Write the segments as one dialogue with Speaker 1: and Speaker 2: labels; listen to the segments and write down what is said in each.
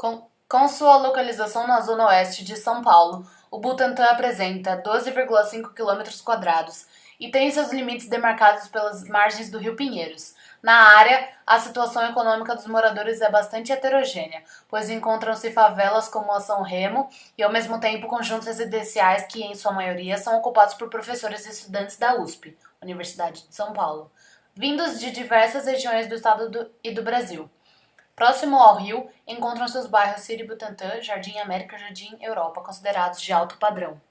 Speaker 1: Com sua localização na zona oeste de São Paulo, o Butantã apresenta 12,5 km² e tem seus limites demarcados pelas margens do rio Pinheiros. Na área, a situação econômica dos moradores é bastante heterogênea, pois encontram-se favelas como a São Remo e, ao mesmo tempo, conjuntos residenciais que, em sua maioria, são ocupados por professores e estudantes da USP, Universidade de São Paulo, vindos de diversas regiões do estado e do Brasil. Próximo ao rio, encontram-se os bairros City Butantã, Jardim América e Jardim Europa, considerados de alto padrão.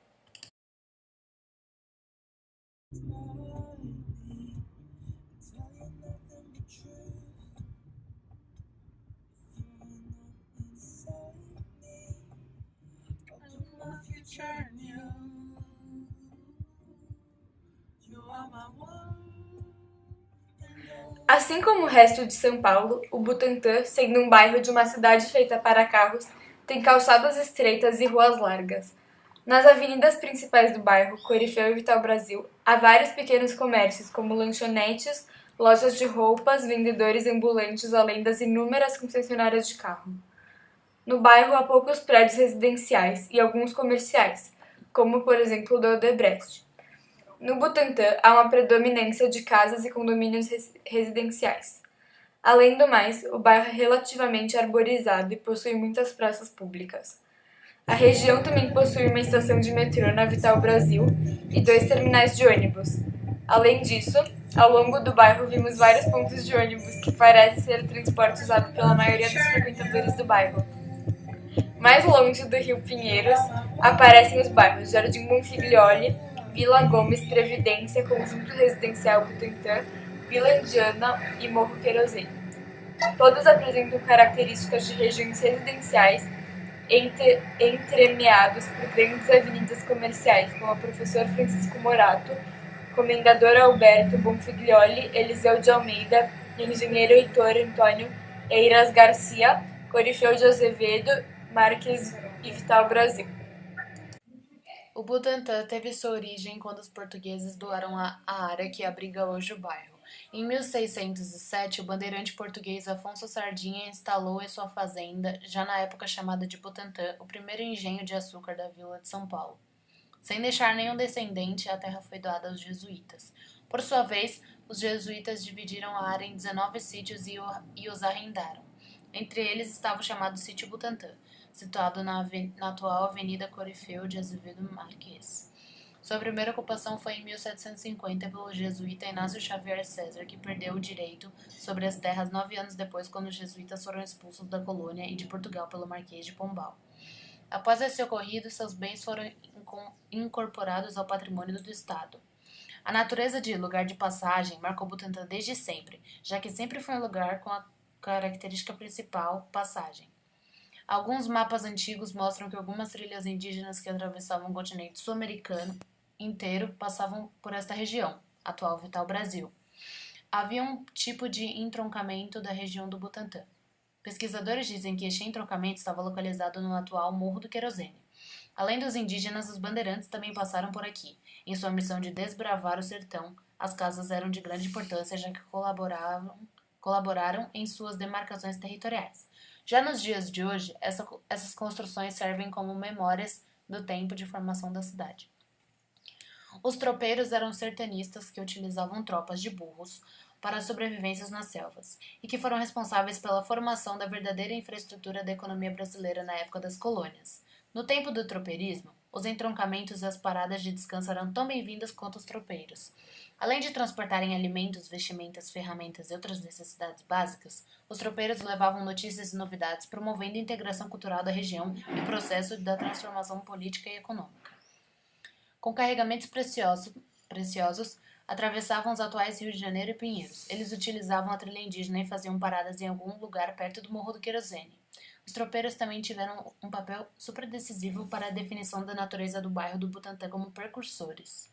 Speaker 2: Assim como o resto de São Paulo, o Butantã, sendo um bairro de uma cidade feita para carros, tem calçadas estreitas e ruas largas. Nas avenidas principais do bairro, Corifeu e Vital Brasil, há vários pequenos comércios, como lanchonetes, lojas de roupas, vendedores ambulantes, além das inúmeras concessionárias de carro. No bairro há poucos prédios residenciais e alguns comerciais, como por exemplo o da Odebrecht. No Butantã, há uma predominância de casas e condomínios residenciais. Além do mais, o bairro é relativamente arborizado e possui muitas praças públicas. A região também possui uma estação de metrô na Vital Brasil e 2 terminais de ônibus. Além disso, ao longo do bairro vimos vários pontos de ônibus que parece ser o transporte usado pela maioria dos frequentadores do bairro. Mais longe do Rio Pinheiros, aparecem os bairros Jardim Bonfiglioli, Vila Gomes, Previdência, Conjunto Residencial Butantã, Vila Indiana e Morro Querosene. Todos apresentam características de regiões residenciais entremeados por grandes avenidas comerciais, como a Professor Francisco Morato, Comendador Alberto Bonfiglioli, Eliseu de Almeida, Engenheiro Heitor Antônio Eiras Garcia, Corifeu de Azevedo, Marques e Vital Brasil.
Speaker 1: O Butantã teve sua origem quando os portugueses doaram a área que abriga hoje o bairro. Em 1607, o bandeirante português Afonso Sardinha instalou em sua fazenda, já na época chamada de Butantã, o primeiro engenho de açúcar da vila de São Paulo. Sem deixar nenhum descendente, a terra foi doada aos jesuítas. Por sua vez, os jesuítas dividiram a área em 19 sítios e os arrendaram. Entre eles estava o chamado Sítio Butantã, situado na atual Avenida Corifeu de Azevedo Marques. Sua primeira ocupação foi em 1750 pelo jesuíta Inácio Xavier César, que perdeu o direito sobre as terras 9 anos depois, quando os jesuítas foram expulsos da colônia e de Portugal pelo Marquês de Pombal. Após esse ocorrido, seus bens foram incorporados ao patrimônio do Estado. A natureza de lugar de passagem marcou Butantã desde sempre, já que sempre foi um lugar com a característica principal, passagem. Alguns mapas antigos mostram que algumas trilhas indígenas que atravessavam o continente sul-americano inteiro passavam por esta região, atual Vital Brasil. Havia um tipo de entroncamento da região do Butantã. Pesquisadores dizem que este entroncamento estava localizado no atual Morro do Querosene. Além dos indígenas, os bandeirantes também passaram por aqui. Em sua missão de desbravar o sertão, as casas eram de grande importância, já que colaboraram em suas demarcações territoriais. Já nos dias de hoje, essas construções servem como memórias do tempo de formação da cidade. Os tropeiros eram sertanistas que utilizavam tropas de burros para a sobrevivência nas selvas e que foram responsáveis pela formação da verdadeira infraestrutura da economia brasileira na época das colônias. No tempo do tropeirismo, os entroncamentos e as paradas de descanso eram tão bem-vindas quanto os tropeiros. Além de transportarem alimentos, vestimentas, ferramentas e outras necessidades básicas, os tropeiros levavam notícias e novidades, promovendo a integração cultural da região e o processo da transformação política e econômica. Com carregamentos preciosos, atravessavam os atuais Rio de Janeiro e Pinheiros. Eles utilizavam a trilha indígena e faziam paradas em algum lugar perto do Morro do Querosene. Os tropeiros também tiveram um papel super decisivo para a definição da natureza do bairro do Butantã como precursores.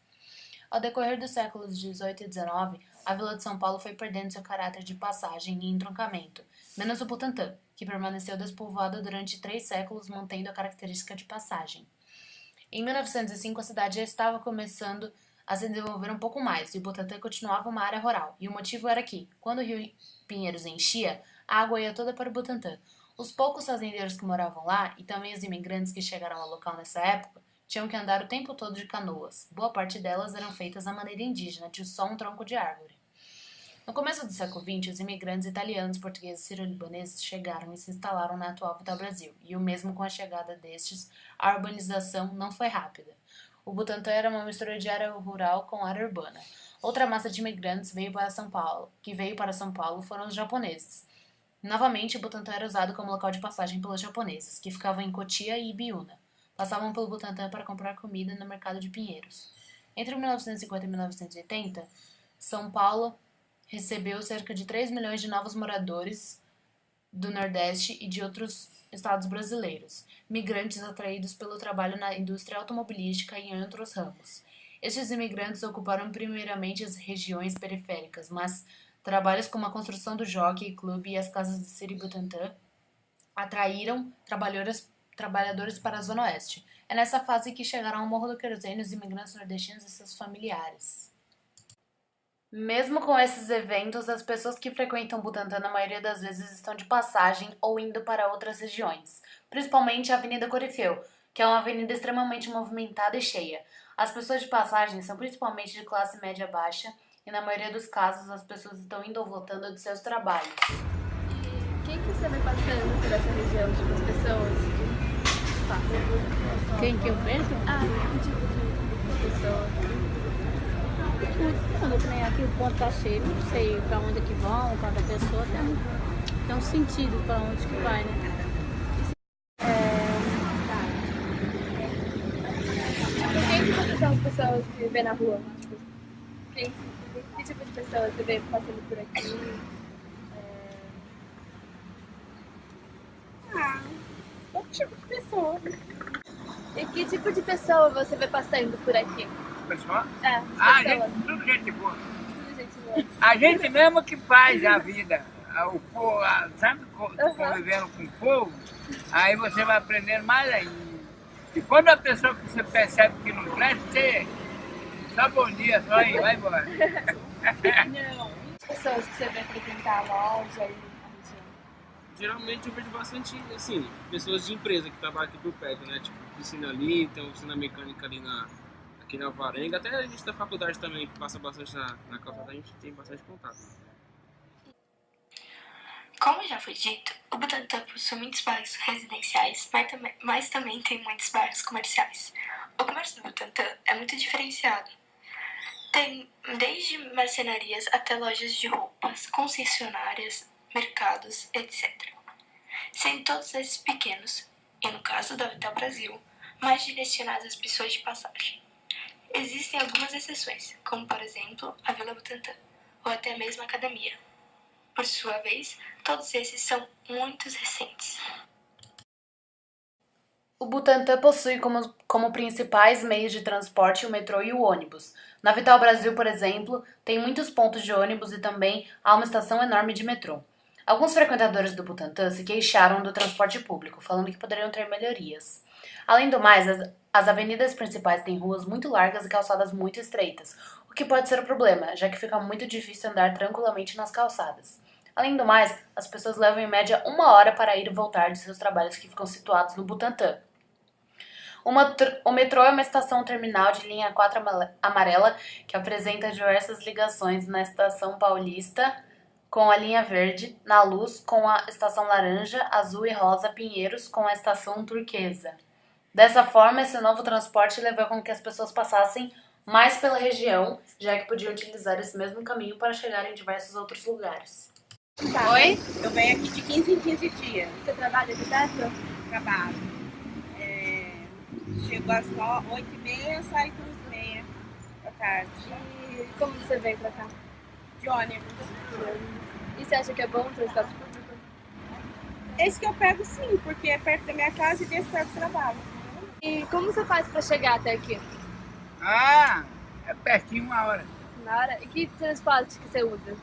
Speaker 1: Ao decorrer dos séculos XVIII e XIX, a Vila de São Paulo foi perdendo seu caráter de passagem e entroncamento, menos o Butantã, que permaneceu despovoado durante 3 séculos, mantendo a característica de passagem. Em 1905, a cidade já estava começando a se desenvolver um pouco mais, e o Butantã continuava uma área rural, e o motivo era que, quando o rio Pinheiros enchia, a água ia toda para o Butantã. Os poucos fazendeiros que moravam lá, e também os imigrantes que chegaram ao local nessa época, tinham que andar o tempo todo de canoas. Boa parte delas eram feitas à maneira indígena, de só um tronco de árvore. No começo do século XX, os imigrantes italianos, portugueses e sírio-libaneses chegaram e se instalaram na atual Vital Brasil, e o mesmo com a chegada destes, a urbanização não foi rápida. O Butantã era uma mistura de área rural com área urbana. Outra massa de imigrantes veio para São Paulo, foram os japoneses. Novamente, o Butantã era usado como local de passagem pelos japoneses, que ficavam em Cotia e Ibiúna. Passavam pelo Butantã para comprar comida no mercado de Pinheiros. Entre 1950 e 1980, São Paulo recebeu cerca de 3 milhões de novos moradores do Nordeste e de outros estados brasileiros, migrantes atraídos pelo trabalho na indústria automobilística e em outros ramos. Estes imigrantes ocuparam primeiramente as regiões periféricas, mas trabalhos como a construção do Jockey Club e as casas de Siri Butantã atraíram trabalhadores para a Zona Oeste. É nessa fase que chegaram ao Morro do Querosene os imigrantes nordestinos e seus familiares. Mesmo com esses eventos, as pessoas que frequentam Butantã na maioria das vezes estão de passagem ou indo para outras regiões, principalmente a Avenida Corifeu, que é uma avenida extremamente movimentada e cheia. As pessoas de passagem são principalmente de classe média baixa e na maioria dos casos as pessoas estão indo ou voltando de seus trabalhos.
Speaker 2: E quem que você vai passando por essa região, tipo as pessoas que passam?
Speaker 3: Quem que eu vejo?
Speaker 2: Que tipo de pessoa?
Speaker 3: Quando que nem aqui o ponto tá cheio, não sei pra onde que vão, cada pessoa tem um sentido pra onde que vai, né?
Speaker 2: Quem que você são as pessoas que vê na rua? Tipo, que tipo de pessoas você vê passando por aqui?
Speaker 3: Todo tipo de pessoa.
Speaker 2: E que tipo de pessoa você vê passando por aqui?
Speaker 4: Pessoal?
Speaker 2: Pessoas.
Speaker 4: Tudo gente boa.
Speaker 2: Tudo gente boa.
Speaker 4: A gente mesmo que faz a vida. O povo, sabe, convivendo com o povo, aí você vai aprendendo mais ainda. E quando a pessoa que você percebe que não presta, você só bom dia, só aí, vai embora.
Speaker 2: Não. As pessoas que você vê frequentar a loja e a região.
Speaker 5: Geralmente eu vejo bastante, assim, pessoas de empresa que trabalham aqui por perto, né? Tipo, oficina ali, tem oficina mecânica ali aqui na Alvarenga. Até a gente da faculdade também, que passa bastante na calçada, a gente tem bastante contato.
Speaker 6: Como já foi dito, o Butantã possui muitos bairros residenciais, mas também tem muitos bairros comerciais. O comércio do Butantã é muito diferenciado. Tem desde marcenarias até lojas de roupas, concessionárias, mercados, etc. Sendo todos esses pequenos, e no caso da Vital Brasil, mais direcionados às pessoas de passagem. Existem algumas exceções, como por exemplo a Vila Butantã, ou até mesmo a Academia. Por sua vez, todos esses são muito recentes.
Speaker 1: O Butantã possui como principais meios de transporte o metrô e o ônibus. Na Vital Brasil, por exemplo, tem muitos pontos de ônibus e também há uma estação enorme de metrô. Alguns frequentadores do Butantã se queixaram do transporte público, falando que poderiam ter melhorias. Além do mais, as avenidas principais têm ruas muito largas e calçadas muito estreitas, o que pode ser um problema, já que fica muito difícil andar tranquilamente nas calçadas. Além do mais, as pessoas levam em média 1 hora para ir e voltar de seus trabalhos que ficam situados no Butantã. O metrô é uma estação terminal de linha 4 amarela que apresenta diversas ligações na estação Paulista com a linha verde, na Luz com a estação laranja, azul e rosa Pinheiros com a estação turquesa. Dessa forma, esse novo transporte levou com que as pessoas passassem mais pela região, já que podiam utilizar esse mesmo caminho para chegar em diversos outros lugares.
Speaker 3: Oi? Eu venho aqui de 15 em 15 dias.
Speaker 2: Você trabalha aqui perto?
Speaker 3: Trabalho. Chego às 8h30, saio às 6h30 da tarde.
Speaker 2: E como você vem pra cá?
Speaker 3: De ônibus.
Speaker 2: E você acha que é bom o transporte público?
Speaker 3: Esse que eu pego sim, porque é perto da minha casa e desse perto do trabalho.
Speaker 2: E como você faz pra chegar até aqui?
Speaker 4: É pertinho 1 hora.
Speaker 2: Na hora? E que transporte que você usa?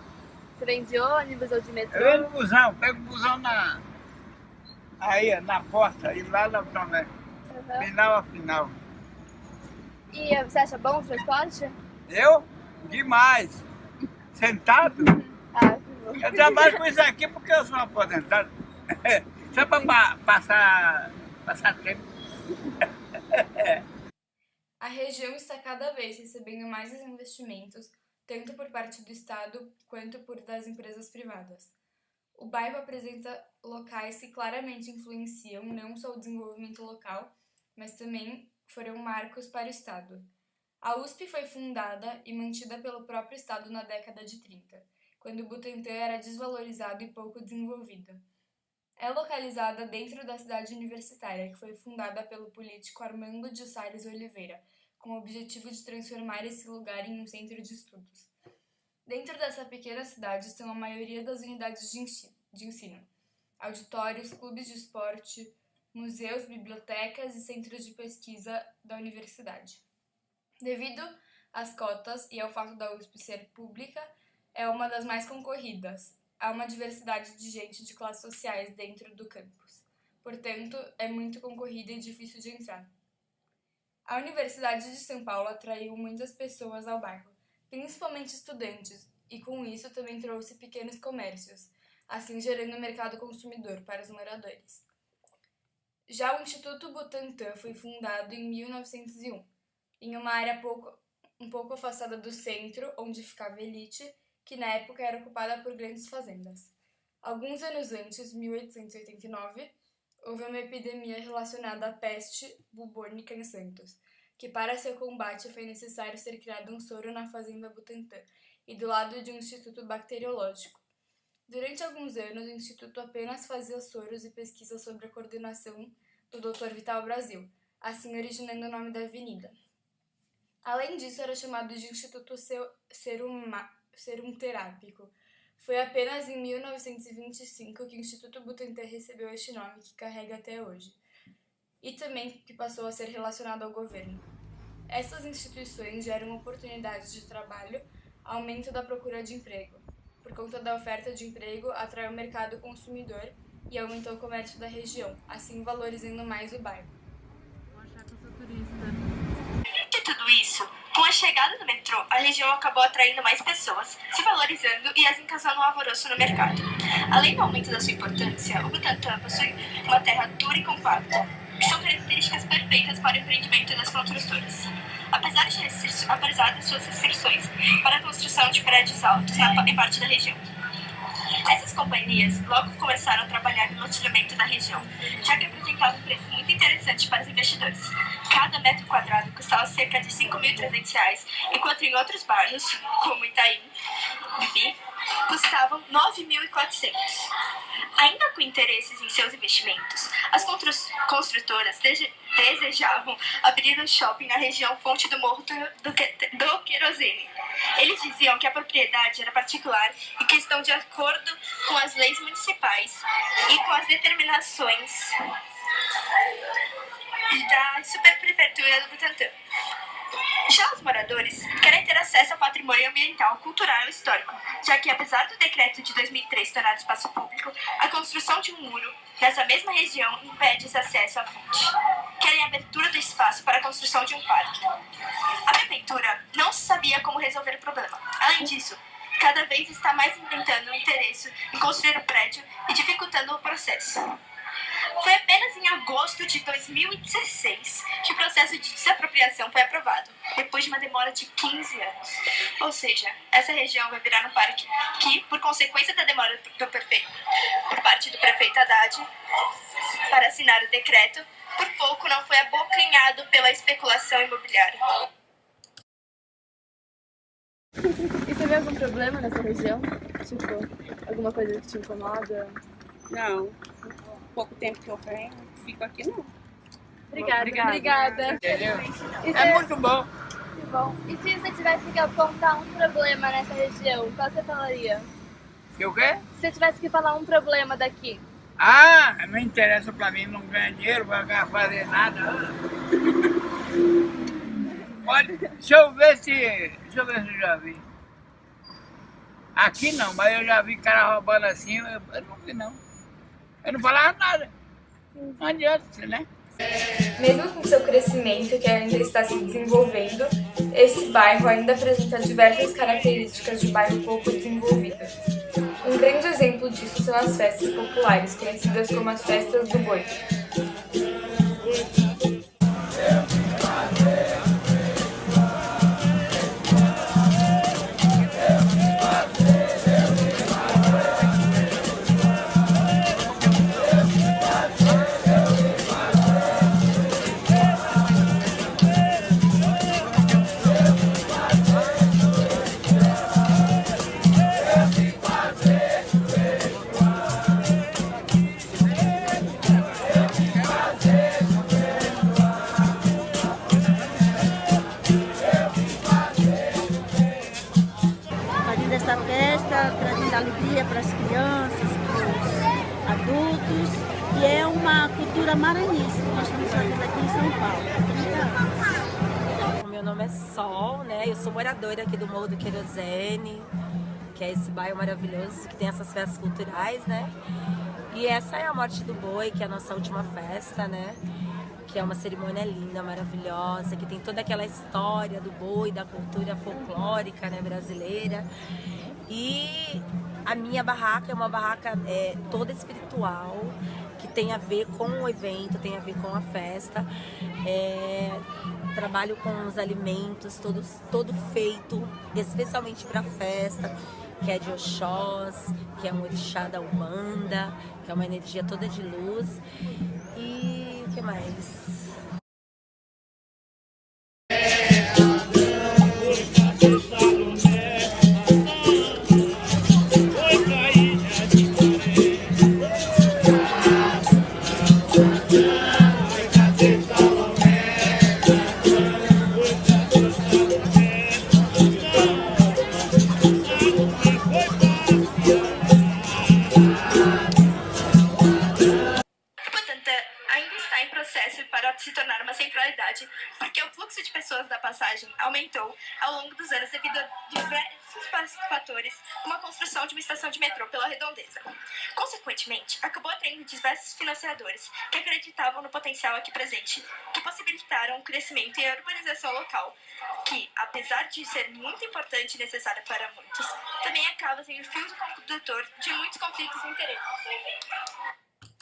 Speaker 2: Você vem de ônibus ou de metrô?
Speaker 4: Eu venho no busão, pego o busão na porta, aí lá na promessa. Final a final.
Speaker 2: E você acha bom o transporte?
Speaker 4: Eu? Demais. Sentado?
Speaker 2: Que bom.
Speaker 4: Eu trabalho com isso aqui porque eu sou aposentado. Só para passar tempo.
Speaker 2: A região está cada vez recebendo mais investimentos, tanto por parte do Estado quanto por das empresas privadas. O bairro apresenta locais que claramente influenciam não só o desenvolvimento local, mas também foram marcos para o Estado. A USP foi fundada e mantida pelo próprio Estado na década de 30, quando o Butantã era desvalorizado e pouco desenvolvido. É localizada dentro da cidade universitária, que foi fundada pelo político Armando de Salles Oliveira, com o objetivo de transformar esse lugar em um centro de estudos. Dentro dessa pequena cidade estão a maioria das unidades de ensino, auditórios, clubes de esporte, museus, bibliotecas e centros de pesquisa da universidade. Devido às cotas e ao fato da USP ser pública, é uma das mais concorridas. Há uma diversidade de gente de classes sociais dentro do campus. Portanto, é muito concorrida e difícil de entrar. A Universidade de São Paulo atraiu muitas pessoas ao bairro, principalmente estudantes, e com isso também trouxe pequenos comércios, assim gerando mercado consumidor para os moradores. Já o Instituto Butantã foi fundado em 1901, em uma área um pouco afastada do centro, onde ficava a elite, que na época era ocupada por grandes fazendas. Alguns anos antes, 1889, houve uma epidemia relacionada à peste bubônica em Santos, que para seu combate foi necessário ser criado um soro na fazenda Butantã e do lado de um instituto bacteriológico. Durante alguns anos, o instituto apenas fazia soros e pesquisas sobre a coordenação do Dr. Vital Brasil, assim originando o nome da avenida. Além disso, era chamado de Instituto Serum Terápico. Foi apenas em 1925 que o Instituto Butantã recebeu este nome que carrega até hoje, e também que passou a ser relacionado ao governo. Essas instituições geram oportunidades de trabalho, aumento da procura de emprego. Por conta da oferta de emprego, atraiu o mercado consumidor e aumentou o comércio da região, assim valorizando mais o bairro.
Speaker 3: Vou achar que eu sou turista.
Speaker 6: De tudo isso, com a chegada do metrô, a região acabou atraindo mais pessoas, se valorizando e assim causando um alvoroço no mercado. Além do aumento da sua importância, o Butantã possui uma terra dura e compacta, que são características perfeitas para o empreendimento das construtoras. Apesar das suas restrições para a construção de prédios altos em parte da região. Essas companhias logo começaram a trabalhar no loteamento da região, já que apresentava um preço muito interessante para os investidores. Cada metro quadrado custava cerca de R$ 5.300, enquanto em outros bairros, como Itaim, Bibi, custavam R$ 9.400. Ainda com interesses em seus investimentos, as construtoras desejavam abrir um shopping na região fonte do Morro do Querosene. Eles diziam que a propriedade era particular e que estão de acordo com as leis municipais e com as determinações da Superprefeitura do Butantã. Já os moradores querem ter acesso ao patrimônio ambiental, cultural e histórico, já que, apesar do decreto de 2003 tornar espaço público, a construção de um muro nessa mesma região impede esse acesso à fonte. Querem a abertura do espaço para a construção de um parque. A prefeitura não sabia como resolver o problema. Além disso, cada vez está mais inventando o interesse em construir o prédio e dificultando o processo. Foi apenas em agosto de 2016 que o processo de desapropriação foi aprovado, depois de uma demora de 15 anos. Ou seja, essa região vai virar um parque que, por consequência da demora por parte do prefeito Haddad para assinar o decreto, por pouco não foi abocanhado pela especulação imobiliária.
Speaker 2: E você vê algum problema nessa região? Tipo, alguma coisa que te incomoda?
Speaker 7: Não, pouco tempo que eu venho, fico aqui não.
Speaker 2: Obrigada.
Speaker 4: Entendeu?
Speaker 2: E
Speaker 4: É muito bom.
Speaker 2: que bom. E se você tivesse que apontar um problema nessa região, qual você falaria?
Speaker 4: E o quê?
Speaker 2: Se você tivesse que falar um problema daqui.
Speaker 4: Ah, não interessa pra mim, não ganha dinheiro, vai fazer nada. Olha, deixa eu ver se eu já vi. Aqui não, mas eu já vi cara roubando assim, eu não vi não. Eu não falava nada. Não adianta, né?
Speaker 2: Mesmo com seu crescimento, que ainda está se desenvolvendo, esse bairro ainda apresenta diversas características de bairro pouco desenvolvido. Um grande exemplo exemplo disso são as festas populares, conhecidas como as festas do boi.
Speaker 3: Fazendo essa festa, trazendo alegria para as crianças, para os adultos. E é uma cultura maranhense que nós estamos fazendo aqui em São Paulo, há 30 anos.
Speaker 8: O meu nome é Sol, né? Eu sou moradora aqui do Morro do Querosene, que é esse bairro maravilhoso que tem essas festas culturais, né? E essa é a Morte do Boi, que é a nossa última festa, né? Que é uma cerimônia linda, maravilhosa, que tem toda aquela história do boi, da cultura folclórica, né, brasileira. E a minha barraca é uma barraca toda espiritual, que tem a ver com o evento, tem a ver com a festa. Trabalho com os alimentos, todo feito especialmente para a festa, que é de Oxós, que é um orixá da Umbanda, que é uma energia toda de luz. E o que mais?
Speaker 6: Ainda está em processo para se tornar uma centralidade, porque o fluxo de pessoas da passagem aumentou ao longo dos anos devido a diversos fatores, como a construção de uma estação de metrô pela redondeza. Consequentemente, acabou atraindo diversos financiadores que acreditavam no potencial aqui presente, que possibilitaram o crescimento e a urbanização local, que, apesar de ser muito importante e necessária para muitos, também acaba sendo o fio condutor de muitos conflitos e interesses.